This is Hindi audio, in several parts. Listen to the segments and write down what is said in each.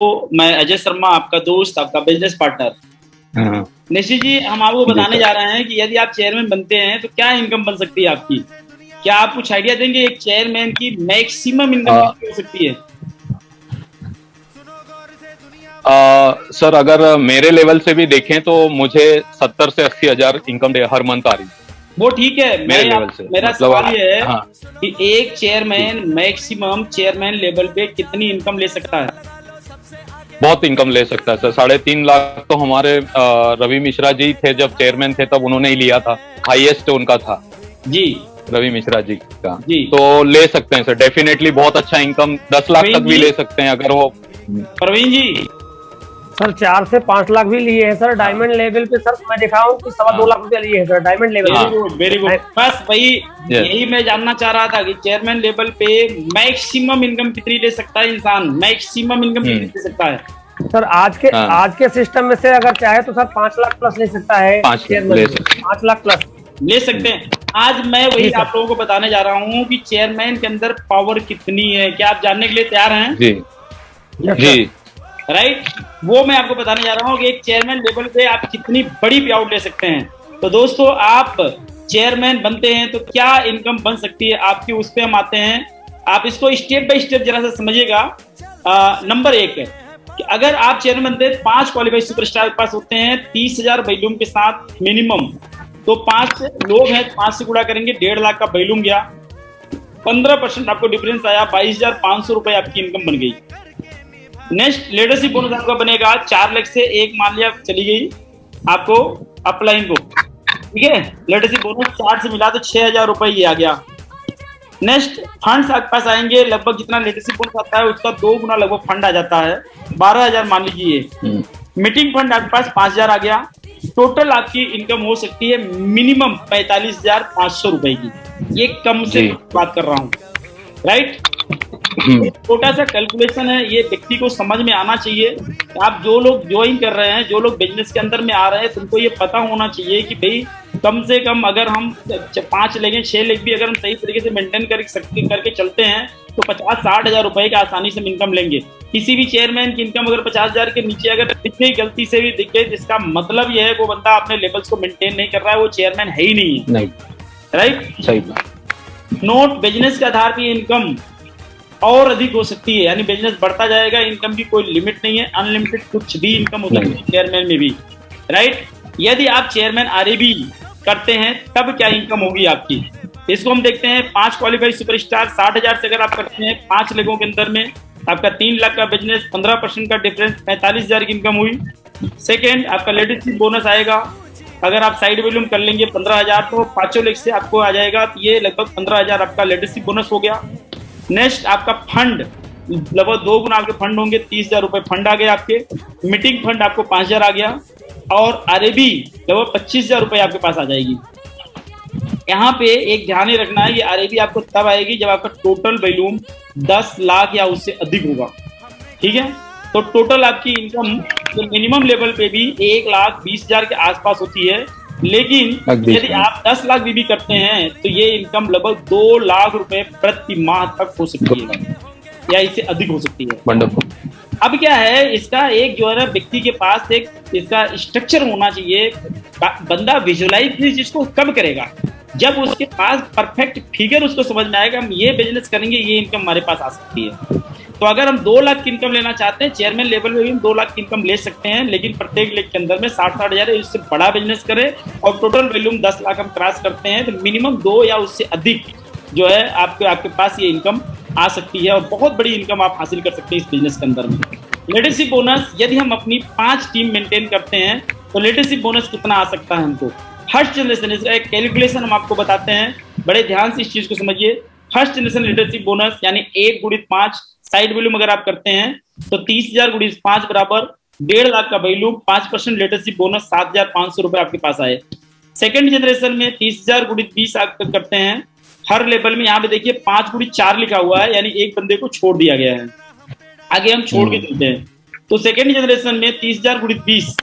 मैं अजय शर्मा, आपका दोस्त, आपका बिजनेस पार्टनर। हाँ, निश्चित जी, हम आपको जी बताने सर। जा रहे हैं कि यदि आप चेयरमैन बनते हैं तो क्या इनकम बन सकती है आपकी। क्या आप कुछ आइडिया देंगे एक चेयरमैन की मैक्सिमम इनकम आ, कितनी हो सकती है? सर अगर मेरे लेवल से भी देखें तो मुझे 70 से 80 हजार इनकम हर मंथ आ रही है। वो ठीक है, मेरे लेवल से मेरा मतलब। सवाल ये है हाँ कि एक जी, चेयरमैन मैक्सिमम चेयरमैन लेवल पे कितनी इनकम ले सकता है? बहुत इनकम ले सकता है सर। 3.5 लाख तो हमारे रवि मिश्रा जी थे जब चेयरमैन थे तब उन्होंने ही लिया था। हाईएस्ट उनका था जी रवि मिश्रा जी का। जी। तो ले सकते हैं सर, डेफिनेटली बहुत अच्छा इनकम 10 लाख प्रवीण तक भी जी, ले सकते हैं अगर वो। प्रवीण जी। सर 4 से 5 लाख भी लिए हैं सर हाँ डायमंड लेवल पे। सर मैं देखा हूँ कि 2.25 लाख रुपया लिए हैं सर डायमंड लेवल वेरी हाँ गुड, वेरी गुड। पे। बस वही, यस यही मैं जानना चाह रहा था कि चेयरमैन लेवल पे मैक्सिमम इनकम कितनी ले सकता है इंसान, मैक्सिमम इनकम कितनी ले सकता है? सर हाँ, आज के सिस्टम में से अगर चाहे तो सर 5 लाख प्लस ले सकता है 5 लाख चेयरमैन ले में। सकते 5 लाख प्लस। ले सकते हैं। आज मैं वही जी सर। आप लोगों को बताने जा रहा हूँ कि चेयरमैन के अंदर पावर कितनी है। क्या आप जानने के लिए तैयार हैं? जी यस जी। सर। राइट, वो मैं आपको बताने जा रहा हूँ कि एक चेयरमैन लेवल पे आप कितनी बड़ी पे आउट ले सकते हैं। तो दोस्तों, आप चेयरमैन बनते हैं तो क्या इनकम बन सकती है आपकी, उस पर हम आते हैं। आप इसको स्टेप बाय स्टेप जरा सा समझिएगा। नंबर 1 है कि अगर आप चेयरमैन बनते हैं, 5 क्वालिफाइड सुपरस्टार के पास होते हैं 30,000 बैलूम के साथ मिनिमम। तो 5 लोग हैं, 5 से गुणा करेंगे, 1.5 लाख का बैलूम गया। 15% आपको डिफरेंस आया, 22,500 रुपए आपकी इनकम बन गई। नेक्स्ट लीडरशिप बोनस आपका बनेगा 4 लाख से, एक मान लिया चली गई आपको अपलाइन को, ठीक है। लीडरशिप बोनस 4 से मिला तो 6,000 रुपए ये आ गया। नेक्स्ट फंड्स आपके पास आएंगे, लगभग जितना लीडरशिप बोनस आता है उसका 2 गुना लगभग फंड आ जाता है, 12,000 मान लीजिए। मीटिंग फंड आपके पास 5,000 आ गया। टोटल आपकी इनकम हो सकती है मिनिमम 45,500 रुपए की। ये कम से जी। कम बात कर रहा हूँ, राइट। छोटा सा कैलकुलेशन है, ये व्यक्ति को समझ में आना चाहिए। आप जो लोग ज्वाइन कर रहे हैं, जो लोग बिजनेस के अंदर में आ रहे हैं, तुमको ये पता होना चाहिए कि भाई कम से कम अगर हम 5 लेंगे, 6 लेग भी अगर हम सही तरीके से मेंटेन करके चलते हैं तो 50-60 हजार रुपए का आसानी से इनकम लेंगे। किसी भी चेयरमैन की इनकम अगर 50,000 के नीचे अगर दिख गई, गलती से भी दिख गई, इसका मतलब यह है वो बंदा अपने लेवल्स को मेंटेन नहीं कर रहा है, वो चेयरमैन है ही नहीं है, नहीं, राइट। सही बात। नोट, बिजनेस के आधार पर इनकम और अधिक हो सकती है, यानी बिजनेस बढ़ता जाएगा, इनकम की कोई लिमिट नहीं है, अनलिमिटेड कुछ भी इनकम हो सकती है चेयरमैन में भी, राइट। यदि आप चेयरमैन आरएबी करते हैं तब क्या इनकम होगी आपकी, इसको हम देखते हैं। 5 क्वालिफाइड सुपरस्टार 60,000 से अगर आप करते हैं 5 लोगों के अंदर में, आपका 3 लाख का बिजनेस, 15% का डिफरेंस, 45,000 की इनकम हुई। सेकेंड, आपका लीडरशिप बोनस आएगा, अगर आप साइड वॉल्यूम कर लेंगे 15,000 तो 5 लाख से आपको आ जाएगा, तो ये लगभग 15,000 आपका लीडरशिप बोनस हो गया। नेक्स्ट, आपका फंड लगभग 2 गुना आपके फंड होंगे, 30,000 रुपए फंड आ गए आपके। मीटिंग फंड आपको 5,000 आ गया, और आरएबी लगभग 25,000 रुपए आपके पास आ जाएगी। यहाँ पे एक ध्यान ही रखना है, ये आरएबी आपको तब आएगी जब आपका टोटल वॉल्यूम 10 लाख या उससे अधिक होगा, ठीक है। तो टोटल आपकी इनकम तो मिनिमम लेवल पे भी 1,20,000 के आसपास होती है, लेकिन यदि आप 10 लाख भी करते हैं तो ये इनकम लगभग 2 लाख रुपए प्रति माह तक हो सकती है, या इससे अधिक हो सकती है। वंडरफुल। अब क्या है, इसका एक जो है ना व्यक्ति के पास एक इसका स्ट्रक्चर होना चाहिए। बंदा विजुअलाइज इस चीज को कब करेगा, जब उसके पास परफेक्ट फिगर उसको समझ में आएगा, हम ये बिजनेस करेंगे, ये इनकम हमारे पास आ सकती है। तो अगर हम 2 लाख की इनकम लेना चाहते हैं, चेयरमैन लेवल में भी हम 2 लाख की इनकम ले सकते हैं, लेकिन प्रत्येक लेग के अंदर में 60-60 हजार, इससे बड़ा बिजनेस करें और टोटल वॉल्यूम 10 लाख हम क्रॉस करते हैं तो मिनिमम 2 या उससे अधिक जो है आपके पास ये इनकम आ सकती है, और बहुत बड़ी इनकम आप हासिल कर सकते हैं इस बिजनेस के अंदर में। लीडरशिप बोनस, यदि हम अपनी 5 टीम मेंटेन करते हैं तो लीडरशिप बोनस कितना आ सकता है हमको। फर्स्ट जनरेशन, इसका एक कैलकुलेशन हम आपको बताते हैं, बड़े ध्यान से इस चीज को समझिए। फर्स्ट जनरेशन लीडरशिप बोनस यानी 1 गुणित 5 साइड वॉल्यूम अगर आप करते हैं तो 30,000 गुणित 5 बराबर 1.5 लाख का वॉल्यूम, 5% लीडरशिप बोनस, 7,500 रुपए आपके पास आए। सेकंड जनरेशन में 30,000 गुणित 20 आप करते हैं, हर लेवल में यहाँ पे देखिए 5 गुणित 4 लिखा हुआ है, यानी एक बंदे को छोड़ दिया गया है, आगे हम छोड़ के चलते हैं। तो सेकंड जनरेशन में 30,000 गुणित 20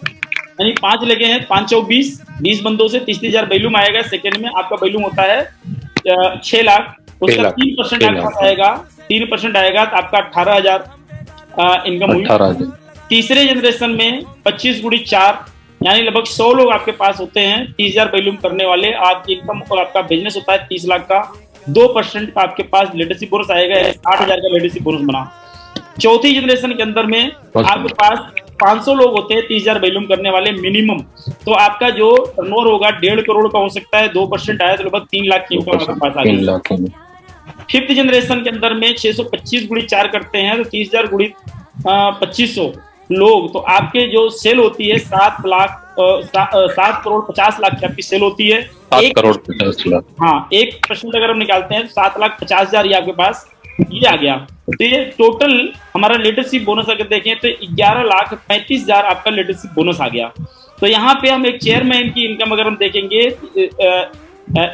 यानी 5 लगे हैं, 5 चौक 20 बंदों से 30,000 वैल्यूम आएगा। सेकंड में आपका वैल्यूम होता है 6 लाख, उसका 3% आपके पास आएगा, 3% आएगा तो आपका 18,000। इनकम हुई। 18,000। तीसरे जनरेशन में 25 गुड़ी 4 यानी लगभग 100 लोग आपके पास होते हैं, 30,000 वैल्यूम करने वाले। आपकी इनकम और आपका बिजनेस होता है 30 लाख का, 2% का आपके पास लीडरशिप बोनस आएगा, 60,000 का लीडरशिप बोनस बना। चौथी जनरेशन के अंदर में आपके पास 500 लोग होते हैं, 30,000 वैल्यूम करने वाले मिनिमम। तो आपका जो टर्नओवर होगा 1.5 करोड़ का हो सकता है, 2% आया तो लगभग 3 लाख की इनकम आपके पास आ गई। फिफ्थ जनरेशन के अंदर में 625 गुड़ी 4 करते हैं तो 30,000 गुड़ी 2500 लोग, तो आपके जो सेल होती है 7 करोड़ 50 लाख की आपकी सेल होती है। 7 करोड़ 50 लाख। हाँ, 1% अगर हम निकालते हैं तो 7,50,000 ये आपके पास ये आ गया। तो ये टोटल हमारा लीडरशिप बोनस अगर देखें तो 11,35,000 आपका लीडरशिप बोनस आ गया। तो यहाँ पे हम एक चेयरमैन की इनकम अगर हम देखेंगे,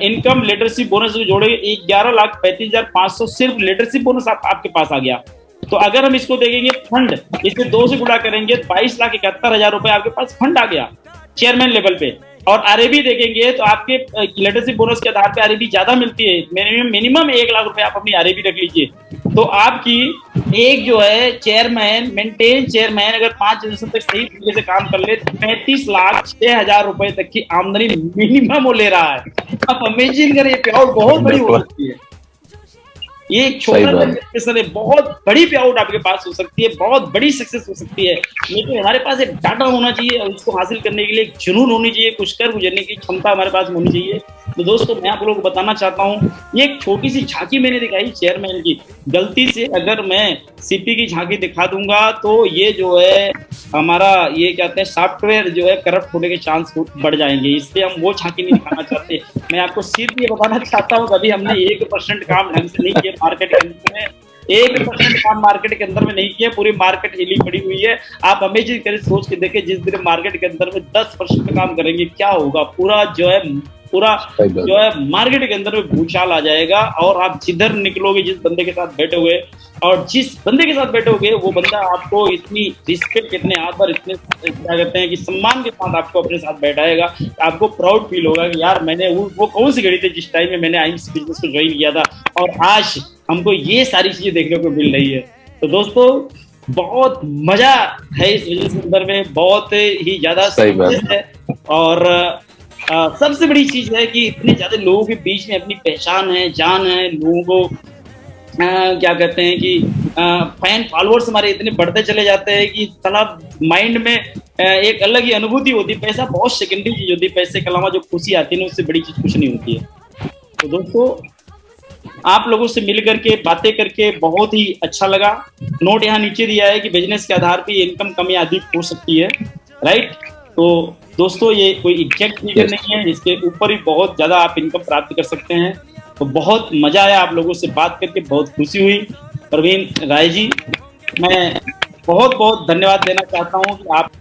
इनकम लीडरशिप बोनस को जोड़ेंगे 11,35,500 सिर्फ लीडरशिप बोनस आपके पास आ गया। तो अगर हम इसको देखेंगे फंड, इसे 2 से गुणा करेंगे तो 22,71,000 रुपए आपके पास फंड आ गया चेयरमैन लेवल पे। और आरएबी देखेंगे तो आपके लीडरशिप बोनस के आधार पे आरएबी ज्यादा मिलती है, मिनिमम 1 लाख रुपए आप अपनी आरएबी रख लीजिए। तो आपकी एक जो है चेयरमैन, मेंटेन चेयरमैन अगर 5 जनरेशन तक सही तरीके से काम कर ले तो 35,06,000 रुपए तक की आमदनी मिनिमम वो ले रहा है। आप इमेजिन करें, पे आउट बहुत बड़ी हो सकती है। ये एक छोटा सा बहुत बड़ी पे आउट आपके पास हो सकती है, बहुत बड़ी सक्सेस हो सकती है। लेकिन हमारे पास एक डाटा होना चाहिए और उसको हासिल करने के लिए एक जुनून होनी चाहिए, कुछ कर गुजरने की क्षमता हमारे पास होनी चाहिए। तो दोस्तों मैं आप लोगों को बताना चाहता हूँ, ये एक छोटी सी झांकी मैंने दिखाई चेयरमैन की। गलती से अगर मैं सीपी की झांकी दिखा दूंगा तो ये जो है हमारा ये कहते हैं सॉफ्टवेयर जो है करप्ट होने के चांस बढ़ जाएंगे, इसलिए हम वो झांकी नहीं दिखाना चाहते। मैं आपको सिर्फ ये बताना चाहता हूँ, कभी हमने 1% काम ढंग से नहीं किया मार्केट के अंदर में, 1% काम मार्केट के अंदर में नहीं किया, पूरी मार्केट हिली पड़ी हुई है। आप इमेजिन करें, सोच के देखें, जिस दिन मार्केट के अंदर में 10% काम करेंगे क्या होगा, पूरा जो है मार्केट के अंदर में भूचाल आ जाएगा। और आप जिधर निकलोगे, जिस बंदे के साथ बैठे हुए और जिस बंदे के साथ बैठे होगे वो बंदा आपको इतनी रिस्पेक्ट, इतने आदर, इतने क्या कहते हैं कि सम्मान के साथ आपको अपने साथ बैठाएगा, आपको प्राउड फील होगा कि यार मैंने वो कौन सी घड़ी थी जिस टाइम में मैंने आईएमसी बिजनेस को ज्वाइन किया था और आज हमको ये सारी चीजें देखने को मिल रही है। तो दोस्तों बहुत मजा है इस बिजनेस के अंदर में, बहुत ही ज्यादा है। और सबसे बड़ी चीज है कि इतने ज्यादा लोगों के बीच में अपनी पहचान है, जान है, लोगों को क्या कहते हैं कि फैन फॉलोअर्स हमारे इतने बढ़ते चले जाते हैं कि साला माइंड में एक अलग ही अनुभूति होती है। पैसा बहुत सेकेंडरी चीज होती है, पैसे के अलावा जो खुशी आती है ना उससे बड़ी चीज कुछ नहीं होती है। तो दोस्तों आप लोगों से मिल करके बातें करके बहुत ही अच्छा लगा। नोट यहाँ नीचे दिया है कि बिजनेस के आधार पर इनकम कम या अधिक हो सकती है, राइट। तो दोस्तों ये कोई एग्जैक्ट फिगर नहीं है, इसके ऊपर ही बहुत ज्यादा आप इनकम प्राप्त कर सकते हैं। तो बहुत मजा आया आप लोगों से बात करके, बहुत खुशी हुई। प्रवीण राय जी, मैं बहुत बहुत धन्यवाद देना चाहता हूँ कि आप